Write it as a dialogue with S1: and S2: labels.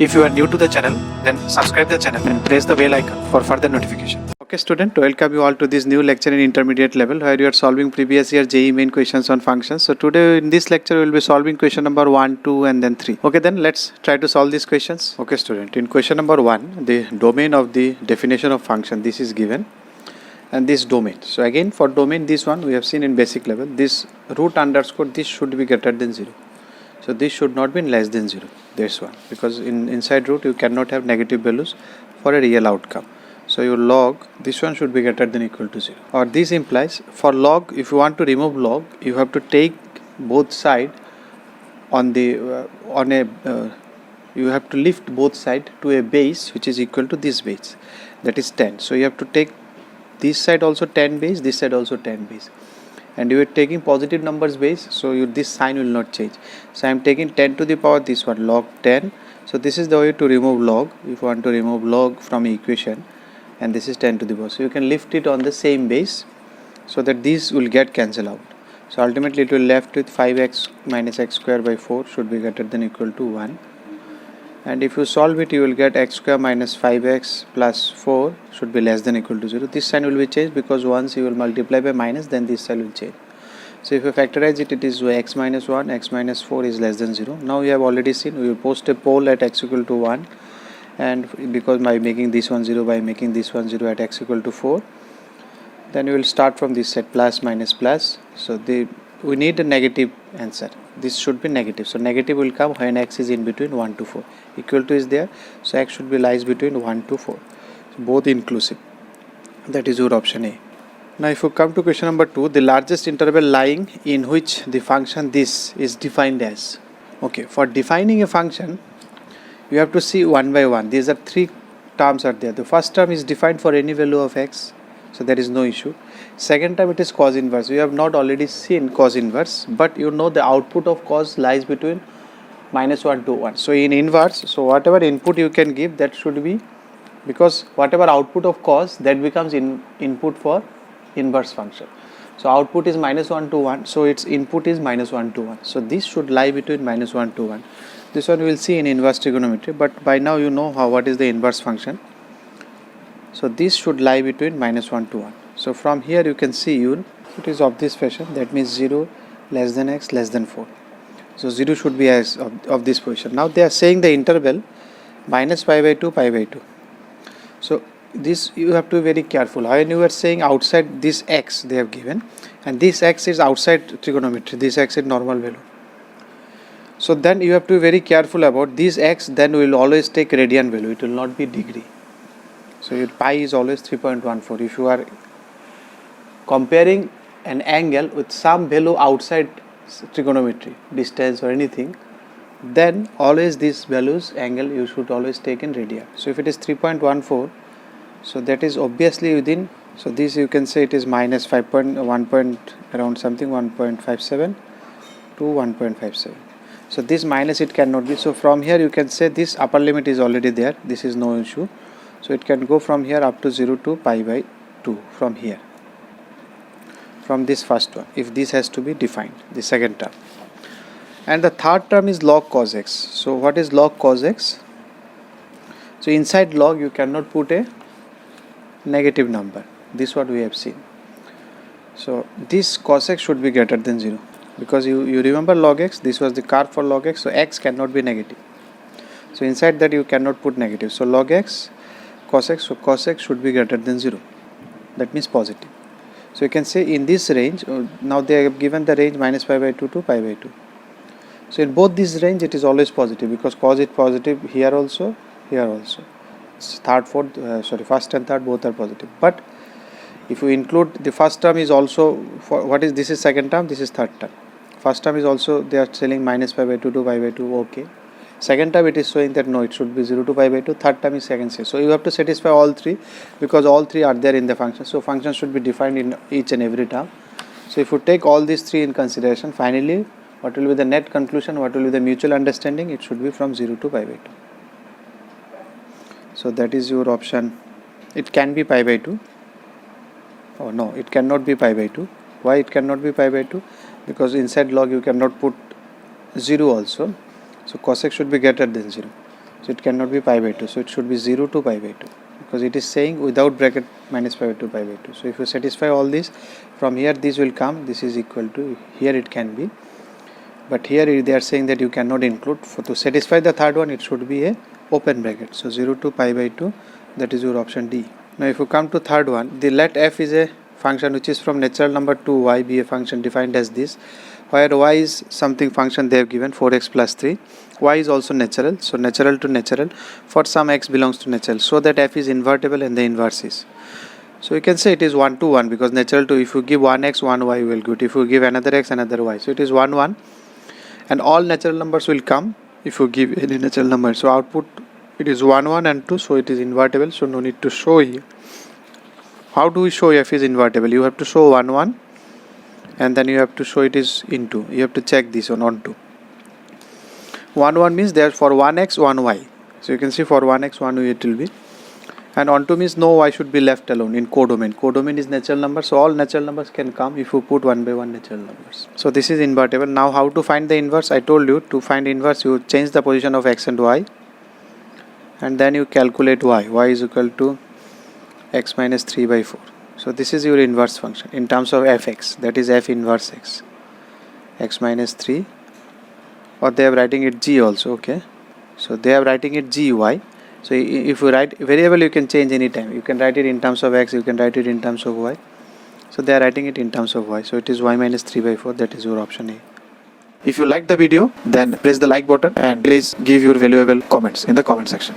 S1: If you are new to the channel, then subscribe the channel and press the bell icon for further notification. Okay student, welcome you all to this new lecture in intermediate level where you are solving previous year JEE main questions on functions. So today in this lecture we will be solving question number 1, 2 and then 3. Okay, then let's try to solve these questions. Okay student, in question number 1, the domain of the definition of function, this is given. And this domain. So again for domain, this one we have seen in basic level, this root underscore, this should be greater than 0. So this should not be less than 0. This one, because inside root you cannot have negative values for a real outcome. So your log, this one should be greater than equal to 0. Or this implies for log, if you want to remove log, you have to take both side on the you have to lift both side to a base which is equal to this base, that is 10. So you have to take this side also 10 base, this side also 10 base, and you are taking positive numbers base, so this sign will not change. So I am taking 10 to the power this one, log 10. So this is the way to remove log if you want to remove log from equation, and this is 10 to the power. So you can lift it on the same base so that these will get cancelled out. So ultimately it will left with 5x minus x square by 4 should be greater than equal to 1. And if you solve it, you will get x square minus 5x plus 4 should be less than equal to 0. This sign will be changed because once you will multiply by minus, then this sign will change. So if you factorize it, it is x minus 1, x minus 4 is less than 0. Now we have already seen, we will post a poll at x equal to 1, and because by making this one 0, by making this one 0 at x equal to 4, then we will start from this set plus minus plus. So we need a negative answer. This should be negative. So negative will come when x is in between 1 to 4. Equal to is there. So x should be lies between 1 to 4. So both inclusive. That is your option A. Now if you come to question number 2, the largest interval lying in which the function this is defined as. Okay, for defining a function, you have to see one by one. These are three terms are there. The first term is defined for any value of x. So there is no issue. Second term, it is cos inverse. We have not already seen cos inverse, but you know the output of cos lies between minus 1 to 1. So in inverse, so whatever input you can give, that should be, because whatever output of cos, that becomes input for inverse function. So output is minus 1 to 1, so its input is minus 1 to 1. So this should lie between minus 1 to 1. This one we will see in inverse trigonometry, but by now you know what is the inverse function. So this should lie between minus 1 to 1. So from here you can see it is of this fashion, that means 0 less than x less than 4. So 0 should be as of this position. Now they are saying the interval minus pi by 2, pi by 2. So this you have to be very careful. When you are saying outside this x they have given, and this x is outside trigonometry, this x is normal value. So then you have to be very careful about this x, then we will always take radian value, it will not be degree. So your pi is always 3.14. If you are comparing an angle with some value outside trigonometry, distance or anything, then always these values angle you should always take in radian. So if it is 3.14, so that is obviously within, so this you can say it is minus 5.1 around something 1.57 to 1.57. So this minus it cannot be. So from here you can say this upper limit is already there, this is no issue. So it can go from here up to 0 to pi by 2 from here, from this first one, if this has to be defined, the second term. And the third term is log cos x. So what is log cos x? So inside log you cannot put a negative number. This what we have seen. So this cos x should be greater than 0, because you remember log x, this was the curve for log x, so x cannot be negative. So inside that you cannot put negative. So log x cos x, so cos x should be greater than 0, that means positive. So you can say in this range, now they have given the range minus pi by 2 to pi by 2. So in both this range it is always positive, because cos is positive here also, here also. First and third both are positive. But if you include the first term is also, for what is this is second term, this is third term. First term is also they are telling minus pi by 2 to pi by 2, okay. Second term it is showing that no, it should be 0 to pi by 2. Third term is second say. So you have to satisfy all three, because all three are there in the function. So function should be defined in each and every term. So if you take all these three in consideration, finally what will be the net conclusion, what will be the mutual understanding, it should be from 0 to pi by 2. So that is your option. It can be pi by 2. Oh no, it cannot be pi by 2. Why it cannot be pi by 2? Because inside log you cannot put 0 also. So cos x should be greater than 0. So it cannot be pi by 2. So it should be 0 to pi by 2, because it is saying without bracket minus pi by 2 pi by 2. So if you satisfy all this, from here this will come, this is equal to, here it can be, but here they are saying that you cannot include. To satisfy the third one, it should be a open bracket. So 0 to pi by 2, that is your option D. Now if you come to third one, the let f is a function which is from natural number to y be a function defined as this, where y is something function they have given 4x plus 3, y is also natural, so natural to natural for some x belongs to natural, so that f is invertible and the inverse is. So you can say it is 1 to 1, because natural to, if you give 1x 1y you will get, if you give another x another y, so it is 1 1, and all natural numbers will come if you give any natural number. So output, it is 1 1 and 2, so it is invertible, so no need to show here. How do we show f is invertible? You have to show 1 1 and then you have to show it is into, you have to check this one onto. 1 1 means there for 1x 1y, so you can see for 1x 1y it will be, and onto means no y should be left alone in codomain. Codomain is natural number, so all natural numbers can come if you put 1 by 1 natural numbers. So this is invertible. Now how to find the inverse? I told you to find inverse you change the position of x and y, and then you calculate y is equal to x minus 3 by 4. So this is your inverse function in terms of fx, that is f inverse x minus 3, or they are writing it g also, okay. So they are writing it gy. So if you write variable, you can change anytime. You can write it in terms of x, you can write it in terms of y. So they are writing it in terms of y. So it is y minus 3 by 4, that is your option A. If you like the video, then press the like button and please give your valuable comments in the comment section.